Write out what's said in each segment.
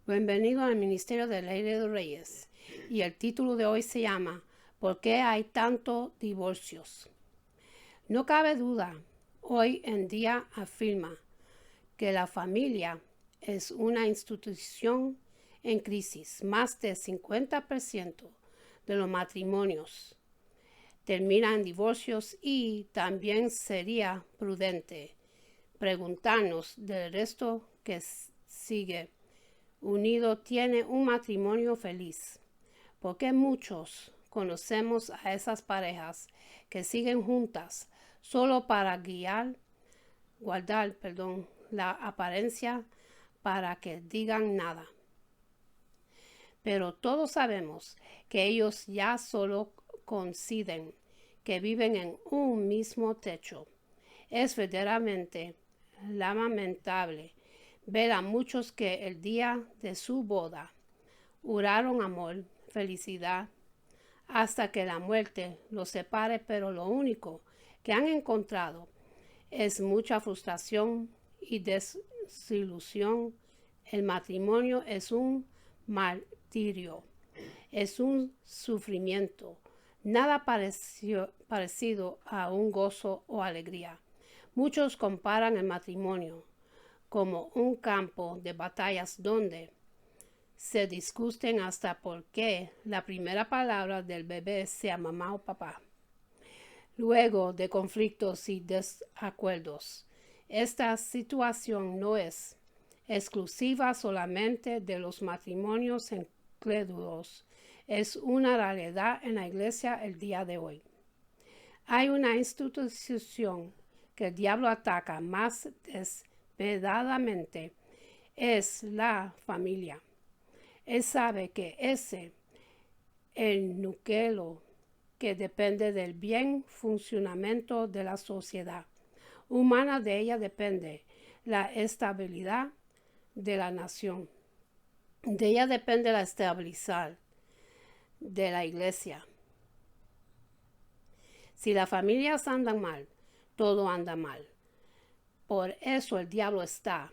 Bienvenido al Ministerio de Ley de Reyes. Y el título de hoy se llama ¿Por qué hay tantos divorcios? No cabe duda, hoy en día afirma que la familia es una institución en crisis. Más del 50% de los matrimonios terminan en divorcios y también sería prudente preguntarnos del resto que sigue unido tiene un matrimonio feliz, porque muchos conocemos a esas parejas que siguen juntas solo para guardar la apariencia para que digan nada. Pero todos sabemos que ellos ya solo coinciden que viven en un mismo techo. Es verdaderamente lamentable ver a muchos que el día de su boda juraron amor, felicidad, hasta que la muerte los separe, pero lo único que han encontrado es mucha frustración y desilusión. El matrimonio es un martirio, es un sufrimiento, nada parecido a un gozo o alegría. Muchos comparan el matrimonio como un campo de batallas donde se discuten hasta por qué la primera palabra del bebé sea mamá o papá. Luego de conflictos y desacuerdos, esta situación no es exclusiva solamente de los matrimonios incrédulos, es una realidad en la iglesia el día de hoy. Hay una institución que el diablo ataca más despiadadamente, es la familia. Él sabe que ese el núcleo que depende del bien funcionamiento de la sociedad humana. De ella depende la estabilidad de la nación. De ella depende la estabilidad de la iglesia. Si las familias andan mal, todo anda mal. Por eso el diablo está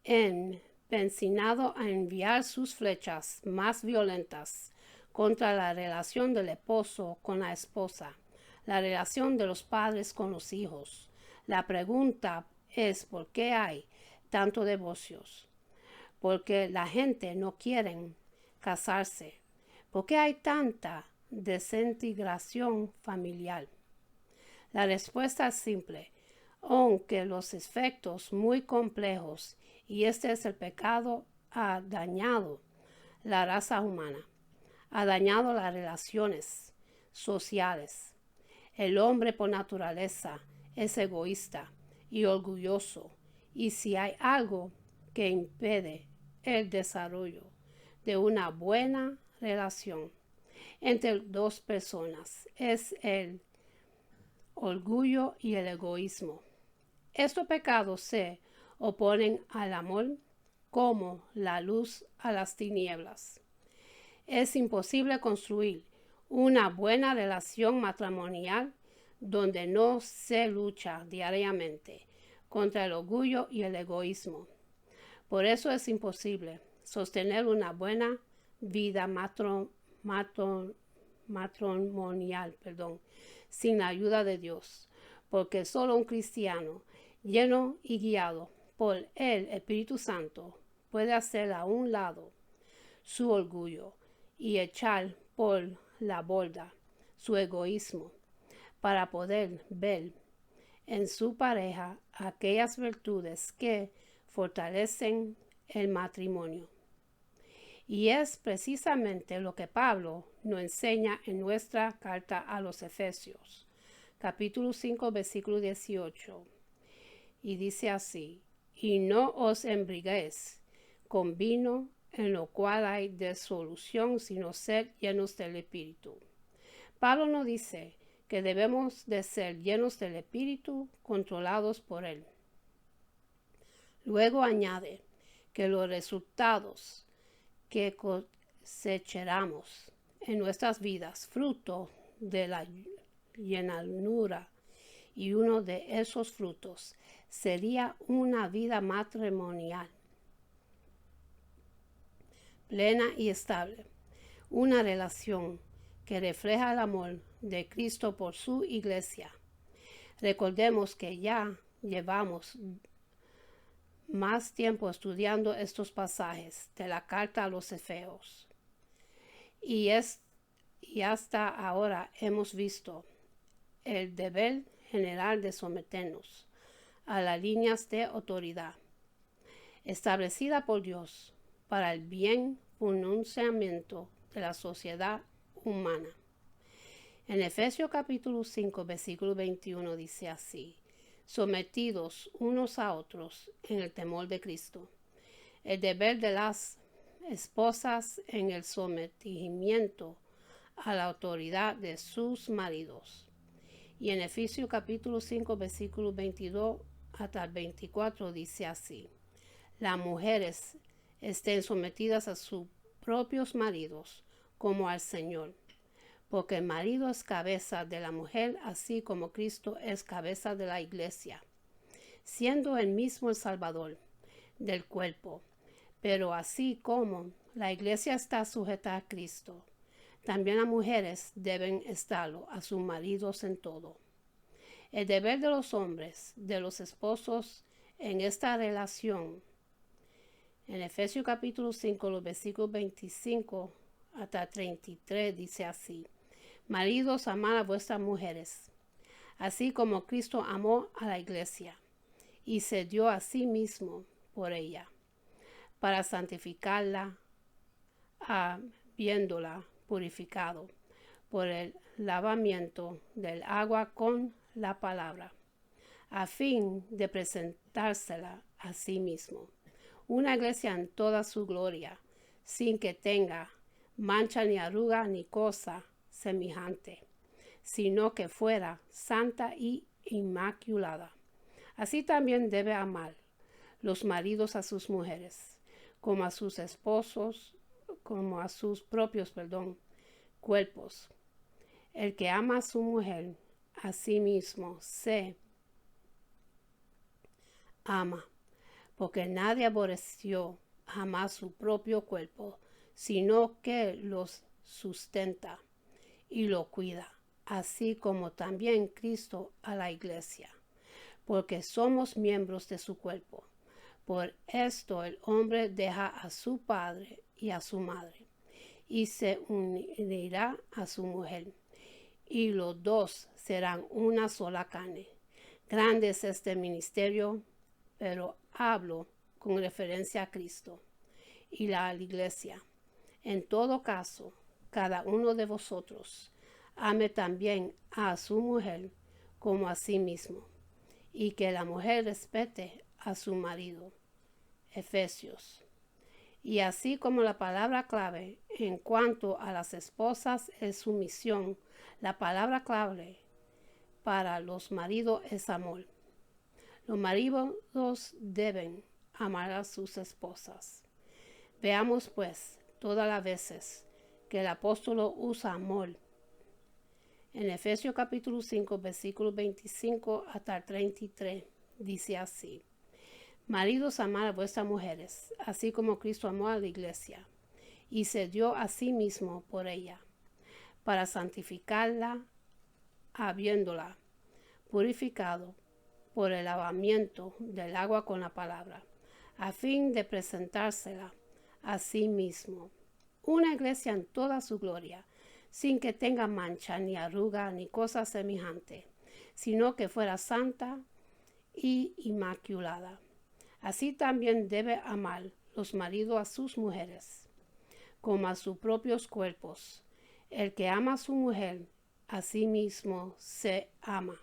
empecinado a enviar sus flechas más violentas contra la relación del esposo con la esposa, la relación de los padres con los hijos. La pregunta es ¿por qué hay tantos divorcios? Porque la gente no quiere casarse. ¿Por qué hay tanta desintegración familiar? La respuesta es simple, aunque los efectos muy complejos, y este es el pecado, ha dañado la raza humana, ha dañado las relaciones sociales. El hombre por naturaleza es egoísta y orgulloso, y si hay algo que impide el desarrollo de una buena relación entre dos personas es el orgullo y el egoísmo. Estos pecados se oponen al amor como la luz a las tinieblas. Es imposible construir una buena relación matrimonial donde no se lucha diariamente contra el orgullo y el egoísmo. Por eso es imposible sostener una buena vida matrimonial sin la ayuda de Dios, porque solo un cristiano lleno y guiado por el Espíritu Santo puede hacer a un lado su orgullo y echar por la borda su egoísmo para poder ver en su pareja aquellas virtudes que fortalecen el matrimonio. Y es precisamente lo que Pablo nos enseña en nuestra carta a los Efesios, capítulo 5, versículo 18. Y dice así: y no os embriaguéis con vino, en lo cual hay disolución, sino sed llenos del Espíritu. Pablo nos dice que debemos de ser llenos del Espíritu, controlados por él. Luego añade que los resultados que cosecharemos en nuestras vidas, fruto de la llenura, y uno de esos frutos sería una vida matrimonial plena y estable. Una relación que refleja el amor de Cristo por su iglesia. Recordemos que ya llevamos más tiempo estudiando estos pasajes de la carta a los Efesios y hasta ahora hemos visto el deber general de someternos a las líneas de autoridad establecida por Dios para el bien funcionamiento de la sociedad humana. En Efesios capítulo 5, versículo 21 dice así: sometidos unos a otros en el temor de Cristo. El deber de las esposas en el sometimiento a la autoridad de sus maridos. Y en Efesios capítulo 5, versículo 22 hasta el 24 dice así: las mujeres estén sometidas a sus propios maridos como al Señor, porque el marido es cabeza de la mujer, así como Cristo es cabeza de la iglesia, siendo él mismo el Salvador del cuerpo. Pero así como la iglesia está sujeta a Cristo, también las mujeres deben estarlo a sus maridos en todo. El deber de los hombres, de los esposos en esta relación. En Efesios capítulo 5, los versículos 25 hasta 33 dice así: maridos, amad a vuestras mujeres, así como Cristo amó a la iglesia y se dio a sí mismo por ella, para santificarla, habiéndola purificado por el lavamiento del agua con la palabra, a fin de presentársela a sí mismo, una iglesia en toda su gloria, sin que tenga mancha ni arruga ni cosa semejante, sino que fuera santa y inmaculada. Así también debe amar los maridos a sus mujeres, como a sus esposos, como a sus propios, cuerpos. El que ama a su mujer, a sí mismo se ama, porque nadie aborreció jamás su propio cuerpo, sino que los sustenta y lo cuida, así como también Cristo a la iglesia, porque somos miembros de su cuerpo. Por esto el hombre deja a su padre y a su madre, y se unirá a su mujer, y los dos serán una sola carne. Grande es este ministerio, pero hablo con referencia a Cristo y a la iglesia. En todo caso, cada uno de vosotros ame también a su mujer como a sí mismo, y que la mujer respete a su marido. Efesios. Y así como la palabra clave en cuanto a las esposas es sumisión, la palabra clave para los maridos es amor. Los maridos deben amar a sus esposas. Veamos pues todas las veces que el apóstol usa amor. En Efesios capítulo 5, versículos 25 hasta 33, dice así: maridos, amad a vuestras mujeres, así como Cristo amó a la iglesia, y se dio a sí mismo por ella, para santificarla, habiéndola purificado por el lavamiento del agua con la palabra, a fin de presentársela a sí mismo, una iglesia en toda su gloria, sin que tenga mancha, ni arruga, ni cosa semejante, sino que fuera santa y inmaculada. Así también debe amar los maridos a sus mujeres, como a sus propios cuerpos. El que ama a su mujer, a sí mismo se ama,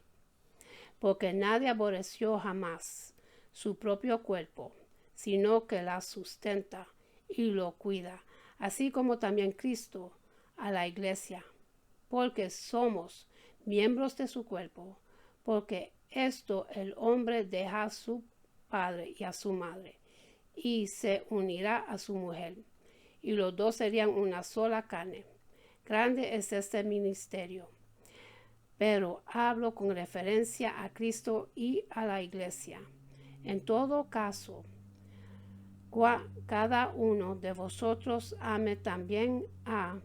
porque nadie aborreció jamás su propio cuerpo, sino que la sustenta y lo cuida, así como también Cristo a la iglesia, porque somos miembros de su cuerpo. Porque esto el hombre deja a su padre y a su madre, y se unirá a su mujer, y los dos serían una sola carne. Grande es este ministerio, pero hablo con referencia a Cristo y a la iglesia. En todo caso, Cada uno de vosotros ame también a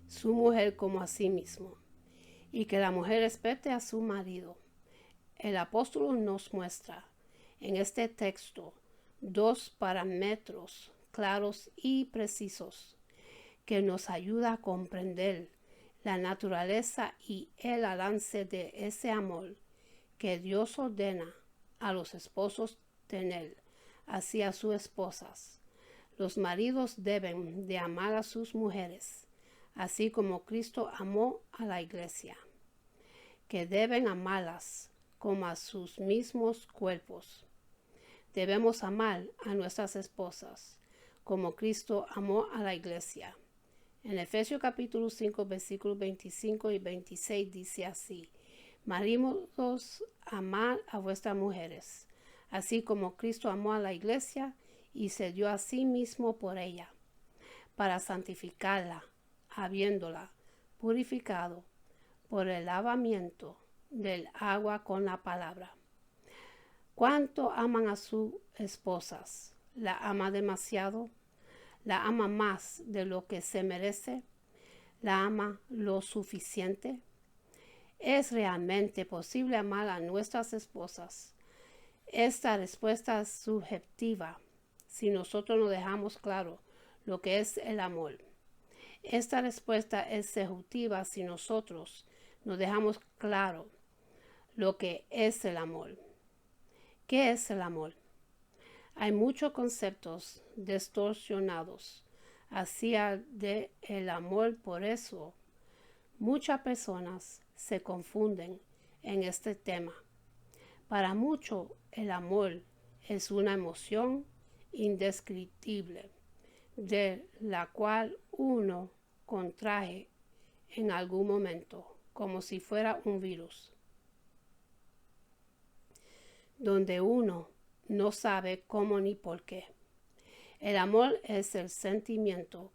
su mujer como a sí mismo, y que la mujer respete a su marido. El apóstol nos muestra en este texto dos parámetros claros y precisos que nos ayuda a comprender la naturaleza y el alcance de ese amor que Dios ordena a los esposos tener hacia sus esposas. Los maridos deben de amar a sus mujeres, así como Cristo amó a la iglesia, que deben amarlas como a sus mismos cuerpos. Debemos amar a nuestras esposas como Cristo amó a la iglesia. En Efesios capítulo 5, versículos 25 y 26 dice así: maridos, amad a vuestras mujeres, así como Cristo amó a la iglesia y se dio a sí mismo por ella, para santificarla, habiéndola purificado por el lavamiento del agua con la palabra. ¿Cuánto aman a sus esposas? ¿La ama demasiado? ¿La ama más de lo que se merece? ¿La ama lo suficiente? ¿Es realmente posible amar a nuestras esposas? Esta respuesta es subjetiva si nosotros no dejamos claro lo que es el amor. Esta respuesta es subjetiva si nosotros no dejamos claro lo que es el amor. ¿Qué es el amor? Hay muchos conceptos distorsionados acerca de el amor, por eso muchas personas se confunden en este tema. Para muchos, el amor es una emoción indescriptible, de la cual uno contrae en algún momento, como si fuera un virus, donde uno no sabe cómo ni por qué. El amor es el sentimiento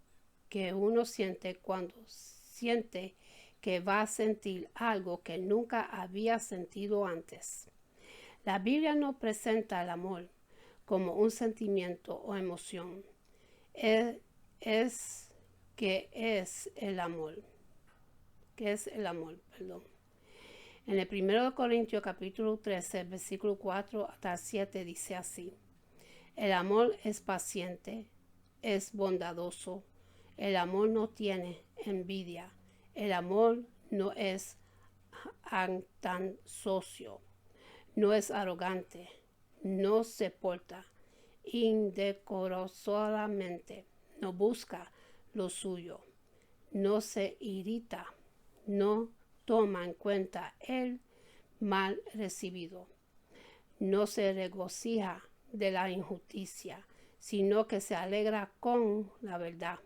que uno siente cuando siente que va a sentir algo que nunca había sentido antes. La Biblia no presenta el amor como un sentimiento o emoción. ¿Qué es el amor? ¿Qué es el amor? En el 1 Corintios capítulo 13, versículo 4 hasta 7 dice así: el amor es paciente, es bondadoso, el amor no tiene envidia, el amor no es jactancioso, no es arrogante, no se porta indecorosamente, no busca lo suyo, no se irrita, no toma en cuenta el mal recibido, no se regocija de la injusticia, sino que se alegra con la verdad.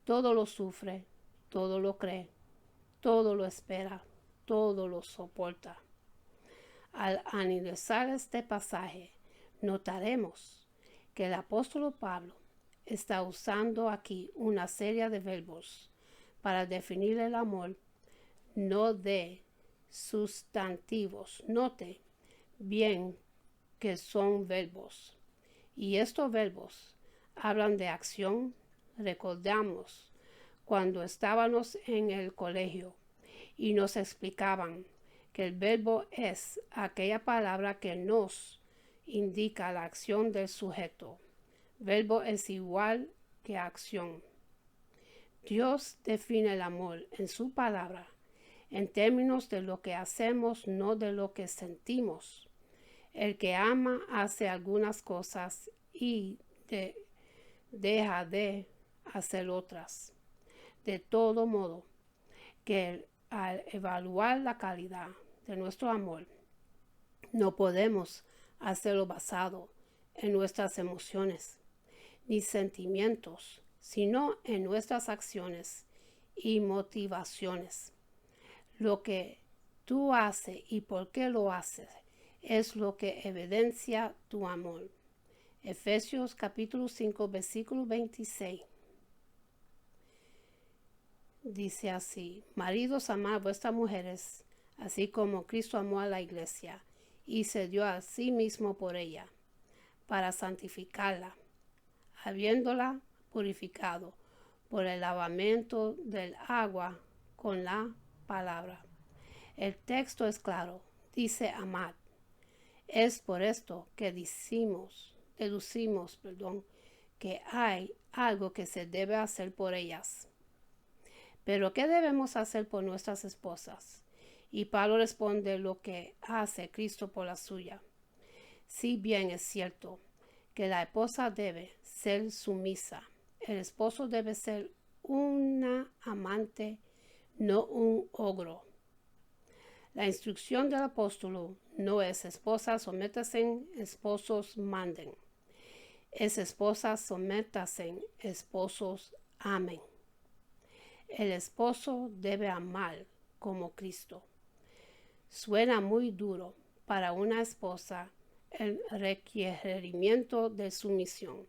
Todo lo sufre, todo lo cree, todo lo espera, todo lo soporta. Al analizar este pasaje, notaremos que el apóstol Pablo está usando aquí una serie de verbos para definir el amor, no de sustantivos. Note bien que son verbos, y estos verbos hablan de acción. Recordamos cuando estábamos en el colegio y nos explicaban que el verbo es aquella palabra que nos indica la acción del sujeto. Verbo es igual que acción. Dios define el amor en su palabra en términos de lo que hacemos, no de lo que sentimos. El que ama hace algunas cosas y deja de hacer otras. De todo modo, que al evaluar la calidad de nuestro amor, no podemos hacerlo basado en nuestras emociones ni sentimientos, sino en nuestras acciones y motivaciones. Lo que tú haces y por qué lo haces es lo que evidencia tu amor. Efesios capítulo 5, versículo 26. Dice así: maridos, amad a vuestras mujeres, así como Cristo amó a la iglesia y se dio a sí mismo por ella, para santificarla, habiéndola purificado por el lavamiento del agua con la palabra. El texto es claro, dice amad. Es por esto que deducimos, que hay algo que se debe hacer por ellas. Pero ¿qué debemos hacer por nuestras esposas? Y Pablo responde lo que hace Cristo por la suya. Si bien es cierto que la esposa debe ser sumisa, el esposo debe ser una amante, no un ogro. La instrucción del apóstol no es esposas sométase, esposos manden. Es esposas sométase, esposos amen. El esposo debe amar como Cristo. Suena muy duro para una esposa el requerimiento de sumisión.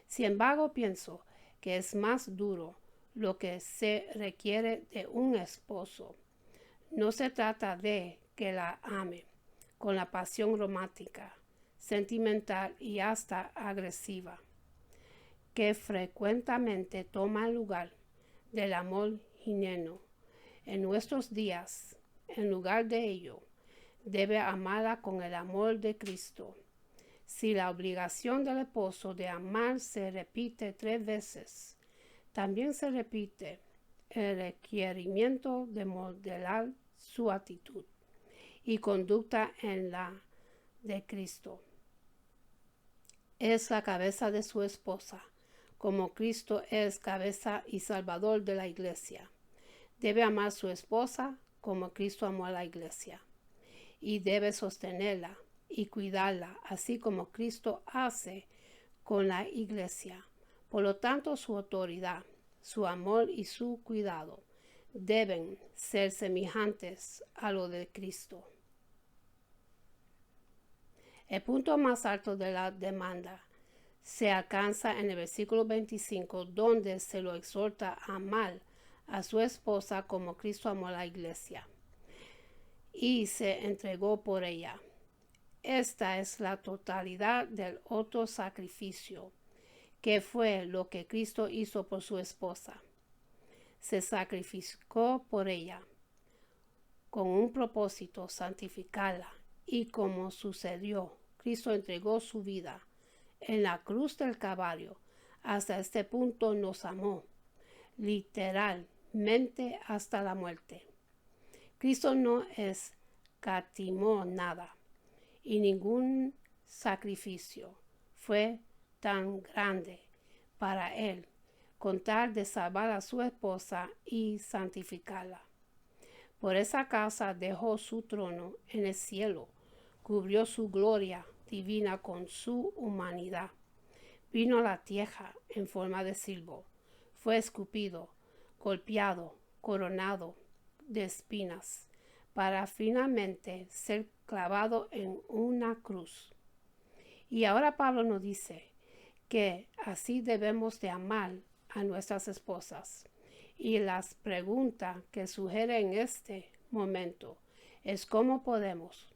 Sin embargo, pienso que es más duro lo que se requiere de un esposo. No se trata de que la ame con la pasión romántica, sentimental y hasta agresiva, que frecuentemente toma el lugar del amor genuino. En nuestros días, en lugar de ello, debe amarla con el amor de Cristo. Si la obligación del esposo de amar se repite 3 veces, también se repite el requerimiento de modelar su actitud y conducta en la de Cristo. Es la cabeza de su esposa, como Cristo es cabeza y salvador de la iglesia. Debe amar a su esposa como Cristo amó a la iglesia, y debe sostenerla y cuidarla, así como Cristo hace con la iglesia. Por lo tanto, su autoridad, su amor y su cuidado deben ser semejantes a lo de Cristo. El punto más alto de la demanda se alcanza en el versículo 25, donde se lo exhorta a amar a su esposa como Cristo amó a la iglesia y se entregó por ella. Esta es la totalidad del otro sacrificio, que fue lo que Cristo hizo por su esposa. Se sacrificó por ella con un propósito, santificarla, y como sucedió, Cristo entregó su vida en la cruz del Calvario. Hasta este punto nos amó, literalmente hasta la muerte. Cristo no escatimó nada, y ningún sacrificio fue tan grande para él, con tal de salvar a su esposa y santificarla. Por esa causa dejó su trono en el cielo, cubrió su gloria divina con su humanidad. Vino a la tierra en forma de siervo, fue escupido, golpeado, coronado de espinas, para finalmente ser clavado en una cruz. Y ahora Pablo nos dice que así debemos de amar a nuestras esposas. Y las preguntas que sugiere en este momento es cómo podemos,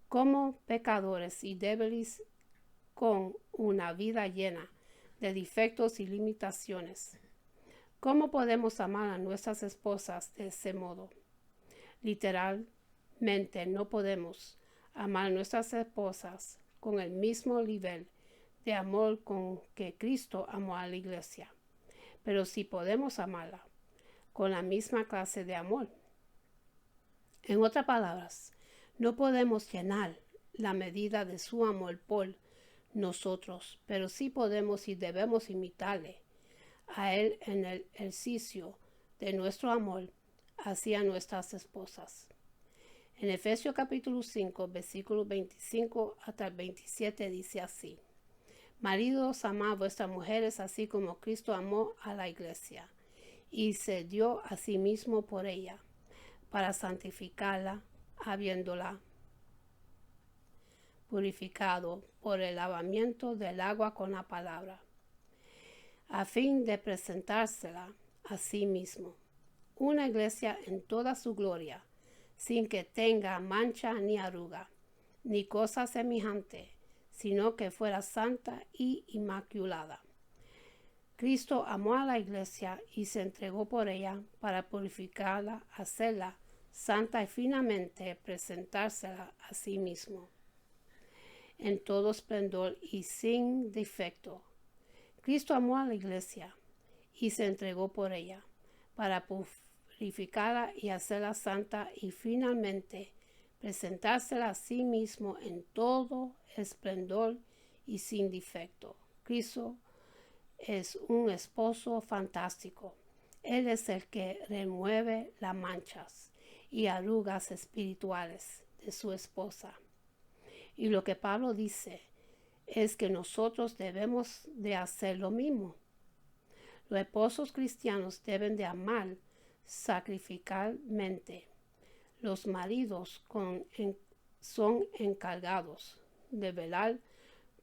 como pecadores y débiles con una vida llena de defectos y limitaciones, ¿cómo podemos amar a nuestras esposas de ese modo? Literalmente no podemos amar a nuestras esposas con el mismo nivel de amor con que Cristo amó a la iglesia, pero sí podemos amarla con la misma clase de amor. En otras palabras, no podemos llenar la medida de su amor por nosotros, pero sí podemos y debemos imitarle a él en el ejercicio de nuestro amor hacia nuestras esposas. En Efesios capítulo 5, versículos 25 hasta el 27 dice así: Maridos, amad a vuestras mujeres así como Cristo amó a la iglesia y se dio a sí mismo por ella, para santificarla, habiéndola purificado por el lavamiento del agua con la palabra, a fin de presentársela a sí mismo, una iglesia en toda su gloria, sin que tenga mancha ni arruga, ni cosa semejante, sino que fuera santa y inmaculada. Cristo amó a la iglesia y se entregó por ella para purificarla, hacerla santa y finalmente presentársela a sí mismo en todo esplendor y sin defecto. Cristo amó a la iglesia y se entregó por ella para purificarla y hacerla santa y finalmente presentársela a sí mismo en todo esplendor y sin defecto. Cristo es un esposo fantástico. Él es el que remueve las manchas y arrugas espirituales de su esposa. Y lo que Pablo dice es que nosotros debemos de hacer lo mismo. Los esposos cristianos deben de amar sacrificalmente. Los maridos son encargados de velar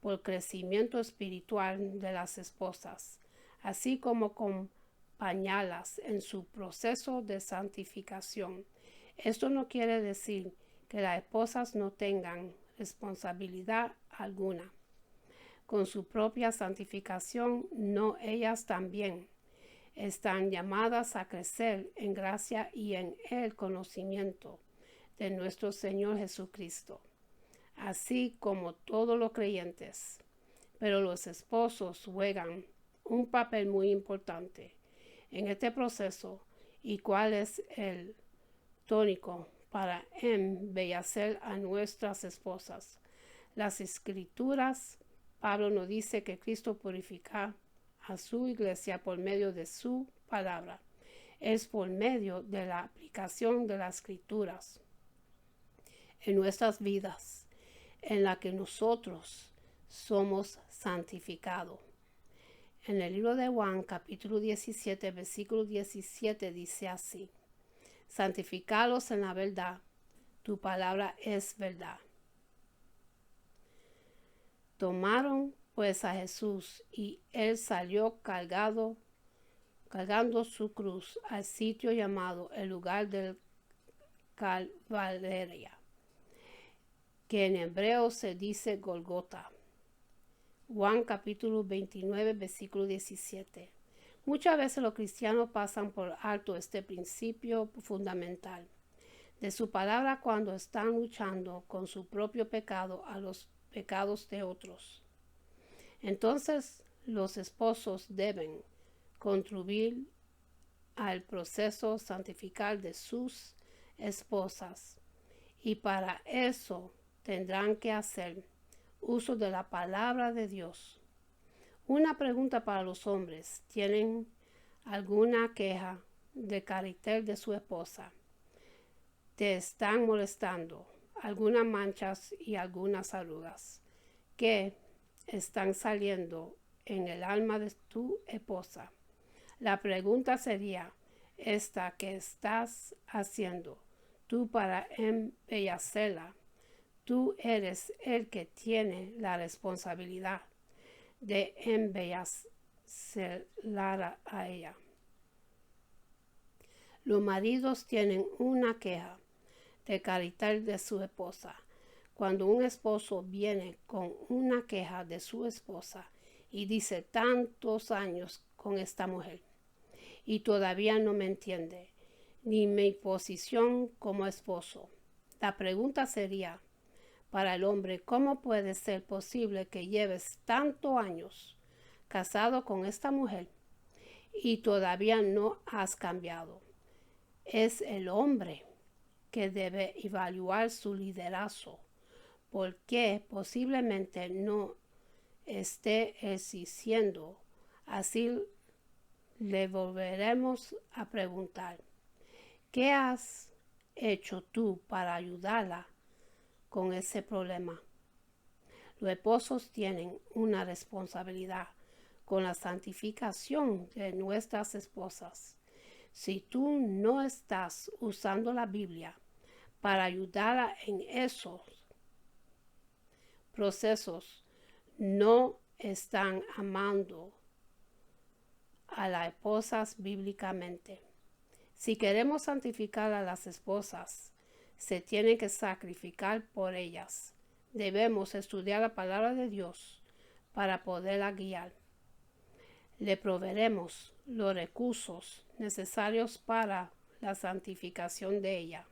por el crecimiento espiritual de las esposas, así como acompañarlas en su proceso de santificación. Esto no quiere decir que las esposas no tengan responsabilidad alguna con su propia santificación, no, ellas también están llamadas a crecer en gracia y en el conocimiento de nuestro Señor Jesucristo, así como todos los creyentes. Pero los esposos juegan un papel muy importante en este proceso. ¿Y cuál es el tónico para embellecer a nuestras esposas? Las Escrituras, Pablo nos dice que Cristo purifica a su iglesia por medio de su palabra. Es por medio de la aplicación de las Escrituras en nuestras vidas en la que nosotros somos santificados. En el libro de Juan, capítulo 17, versículo 17, dice así: santificados en la verdad, tu palabra es verdad. Tomaron pues a Jesús y él salió cargando su cruz al sitio llamado el lugar del Calvario, que en hebreo se dice Golgota. Juan capítulo 29, versículo 17. Muchas veces los cristianos pasan por alto este principio fundamental de su palabra cuando están luchando con su propio pecado a los pecados de otros. Entonces los esposos deben contribuir al proceso santificar de sus esposas y para eso tendrán que hacer uso de la palabra de Dios. Una pregunta para los hombres: ¿tienen alguna queja de carácter de su esposa? ¿Te están molestando algunas manchas y algunas arrugas que están saliendo en el alma de tu esposa? La pregunta sería esta: ¿qué estás haciendo tú para embellecerla? Tú eres el que tiene la responsabilidad de embellecerla a ella. Los maridos tienen una queja de carácter de su esposa. Cuando un esposo viene con una queja de su esposa y dice: tantos años con esta mujer y todavía no me entiende, ni mi posición como esposo. La pregunta sería para el hombre: ¿cómo puede ser posible que lleves tantos años casado con esta mujer y todavía no has cambiado? Es el hombre que debe evaluar su liderazgo, porque posiblemente no esté ejerciendo. Así le volveremos a preguntar: ¿qué has hecho tú para ayudarla con ese problema? Los esposos tienen una responsabilidad con la santificación de nuestras esposas. Si tú no estás usando la Biblia para ayudarla en esos procesos, no están amando a las esposas bíblicamente. Si queremos santificar a las esposas, se tiene que sacrificar por ellas debemos estudiar la palabra de Dios para poderla guiar. Le proveeremos los recursos necesarios para la santificación de ella.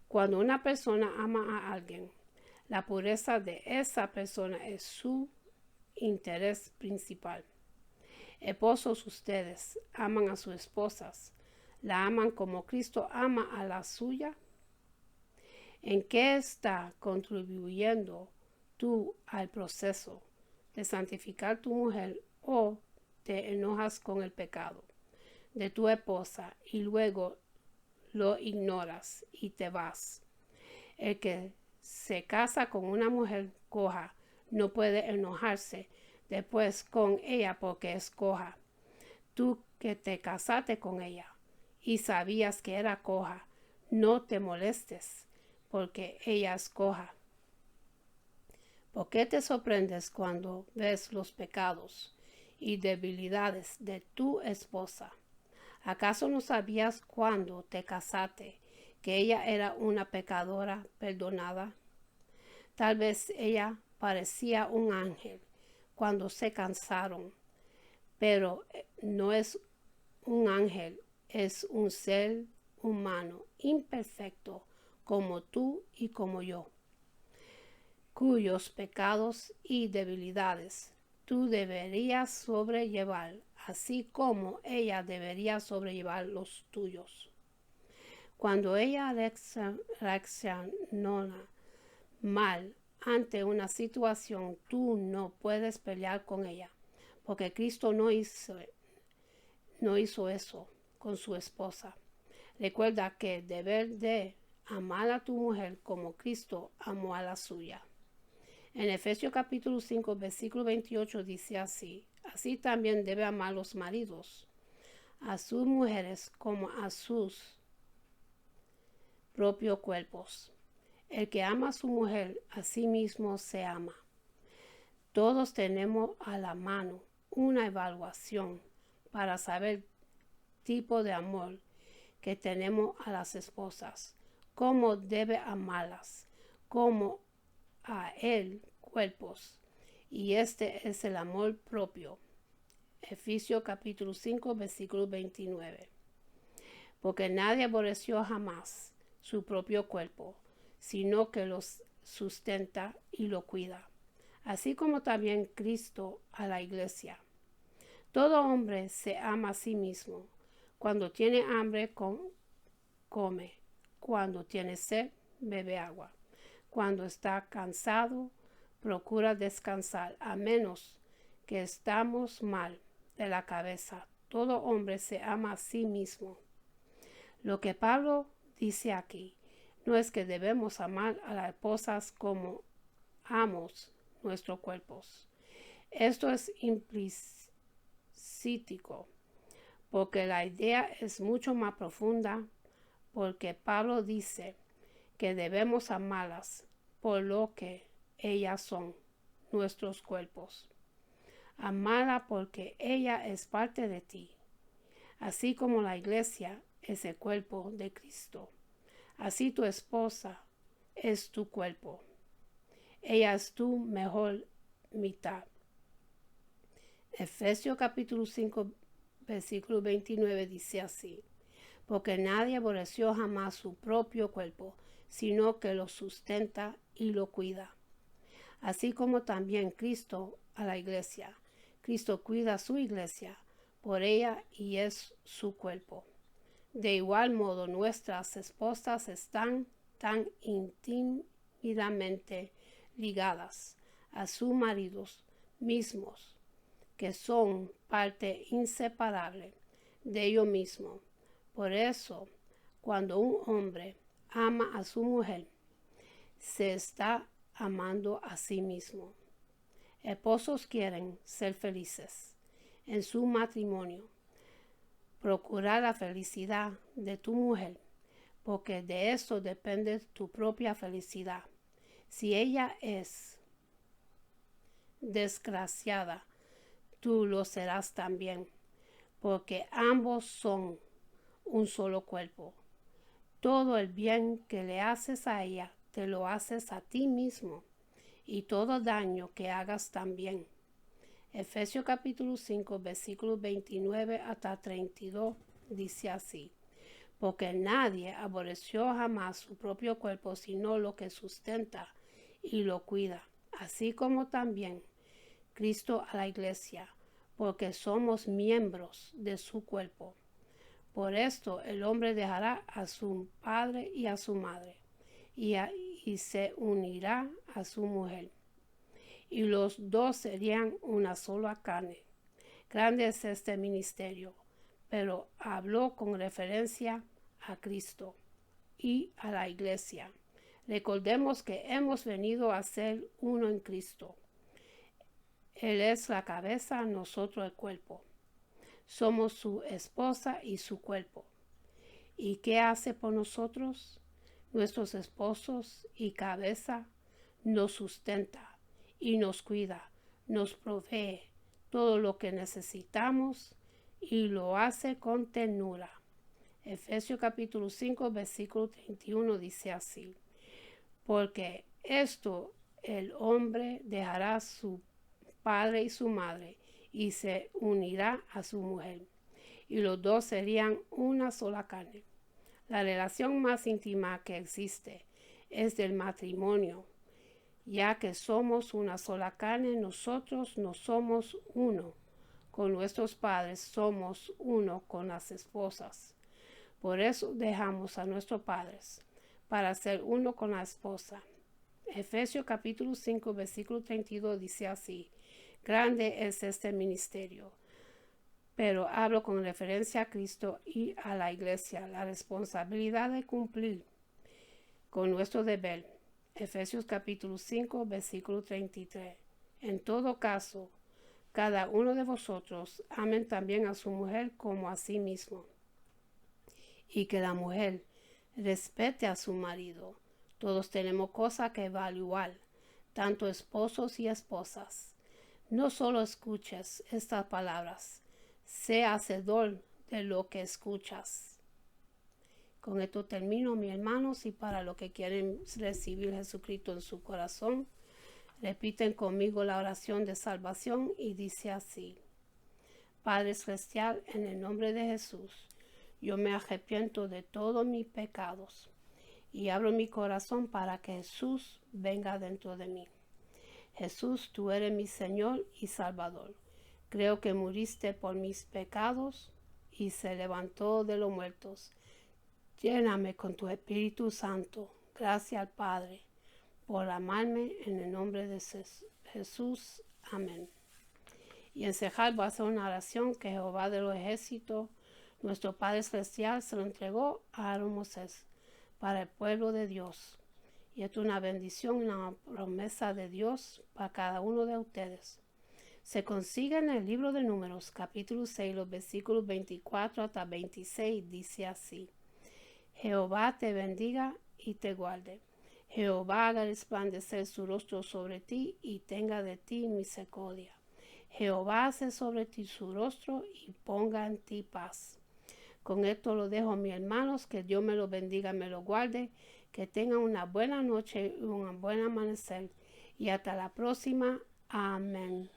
Cuando una persona ama a alguien, la pureza de esa persona es su interés principal. Esposos, ustedes aman a sus esposas. ¿La aman como Cristo ama a la suya? ¿En qué está contribuyendo tú al proceso de santificar tu mujer o te enojas con el pecado de tu esposa y luego lo ignoras y te vas? El que se casa con una mujer coja no puede enojarse después con ella porque es coja. Tú que te casaste con ella y sabías que era coja, no te molestes porque ella es coja. ¿Por qué te sorprendes cuando ves los pecados y debilidades de tu esposa? ¿Acaso no sabías cuando te casaste que ella era una pecadora perdonada? Tal vez ella parecía un ángel cuando se casaron, pero no es un ángel, es un ser humano imperfecto como tú y como yo, cuyos pecados y debilidades tú deberías sobrellevar, así como ella debería sobrellevar los tuyos. Cuando ella reacciona mal ante una situación, tú no puedes pelear con ella, porque Cristo no hizo eso con su esposa. Recuerda que debes de amar a tu mujer como Cristo amó a la suya. En Efesios capítulo 5, versículo 28 dice así: así también debe amar los maridos a sus mujeres como a sus propios cuerpos. El que ama a su mujer, a sí mismo se ama. Todos tenemos a la mano una evaluación para saber el tipo de amor que tenemos a las esposas, cómo debe amarlas, como a él cuerpos. Y este es el amor propio. Efesios capítulo 5, versículo 29. Porque nadie aborreció jamás su propio cuerpo, sino que los sustenta y lo cuida, así como también Cristo a la iglesia. Todo hombre se ama a sí mismo. Cuando tiene hambre, come. Cuando tiene sed, bebe agua. Cuando está cansado, procura descansar, a menos que estamos mal de la cabeza. Todo hombre se ama a sí mismo. Lo que Pablo dice aquí no es que debemos amar a las esposas como amos nuestros cuerpos. Esto es implícito, porque la idea es mucho más profunda, porque Pablo dice que debemos amarlas por lo que ellas son, nuestros cuerpos. Amarla porque ella es parte de ti, así como la iglesia es el cuerpo de Cristo. Así tu esposa es tu cuerpo. Ella es tu mejor mitad. Efesios capítulo 5, versículo 29 dice así: porque nadie aborreció jamás su propio cuerpo, sino que lo sustenta y lo cuida. Así como también Cristo a la iglesia. Cristo cuida a su iglesia por ella y es su cuerpo. De igual modo, nuestras esposas están tan íntimamente ligadas a sus maridos mismos, que son parte inseparable de ellos mismos. Por eso, cuando un hombre ama a su mujer, se está amando a sí mismo. Esposos quieren ser felices en su matrimonio. Procura la felicidad de tu mujer, porque de eso depende tu propia felicidad. Si ella es desgraciada, tú lo serás también, porque ambos son un solo cuerpo. Todo el bien que le haces a ella, te lo haces a ti mismo. y todo daño que hagas también. Efesios capítulo 5, versículos 29 hasta 32 dice así: porque nadie aborreció jamás su propio cuerpo, sino lo que sustenta y lo cuida, así como también Cristo a la iglesia, porque somos miembros de su cuerpo. Por esto el hombre dejará a su padre y a su madre, y se unirá a su mujer, y los dos serían una sola carne. Grande es este ministerio, pero habló con referencia a Cristo y a la iglesia. Recordemos que hemos venido a ser uno en Cristo. Él es la cabeza, nosotros el cuerpo. Somos su esposa y su cuerpo. ¿Y qué hace por nosotros? Nuestros esposos y cabeza nos sustenta y nos cuida, nos provee todo lo que necesitamos y lo hace con ternura. Efesios capítulo 5, versículo 31 dice así: porque esto el hombre dejará a su padre y su madre y se unirá a su mujer, y los dos serían una sola carne. La relación más íntima que existe es del matrimonio, ya que somos una sola carne. Nosotros no somos uno con nuestros padres, somos uno con las esposas. Por eso dejamos a nuestros padres para ser uno con la esposa. Efesios capítulo 5, versículo 32 dice así: grande es este ministerio, pero hablo con referencia a Cristo y a la iglesia, la responsabilidad de cumplir con nuestro deber. Efesios capítulo 5, versículo 33. En todo caso, cada uno de vosotros amen también a su mujer como a sí mismo, y que la mujer respete a su marido. Todos tenemos cosas que evaluar, tanto esposos y esposas. No solo escuches estas palabras, sé hacedor de lo que escuchas. Con esto termino, mis hermanos, y para los que quieren recibir a Jesucristo en su corazón, repiten conmigo la oración de salvación y dice así: Padre Celestial, en el nombre de Jesús, yo me arrepiento de todos mis pecados y abro mi corazón para que Jesús venga dentro de mí. Jesús, tú eres mi Señor y Salvador. Creo que muriste por mis pecados y se levantó de los muertos. Lléname con tu Espíritu Santo. Gracias al Padre por amarme, en el nombre de Jesús. Amén. Y en cejar voy a hacer una oración que Jehová de los ejércitos, nuestro Padre Celestial, se lo entregó a Aarón Moisés para el pueblo de Dios. Y esto es una bendición, una promesa de Dios para cada uno de ustedes. Se consigue en el libro de Números, capítulo 6, los versículos 24 hasta 26, dice así: Jehová te bendiga y te guarde. Jehová haga resplandecer su rostro sobre ti y tenga de ti misericordia. Jehová hace sobre ti su rostro y ponga en ti paz. Con esto lo dejo, mis hermanos, que Dios me lo bendiga, me lo guarde, que tengan una buena noche y un buen amanecer. Y hasta la próxima. Amén.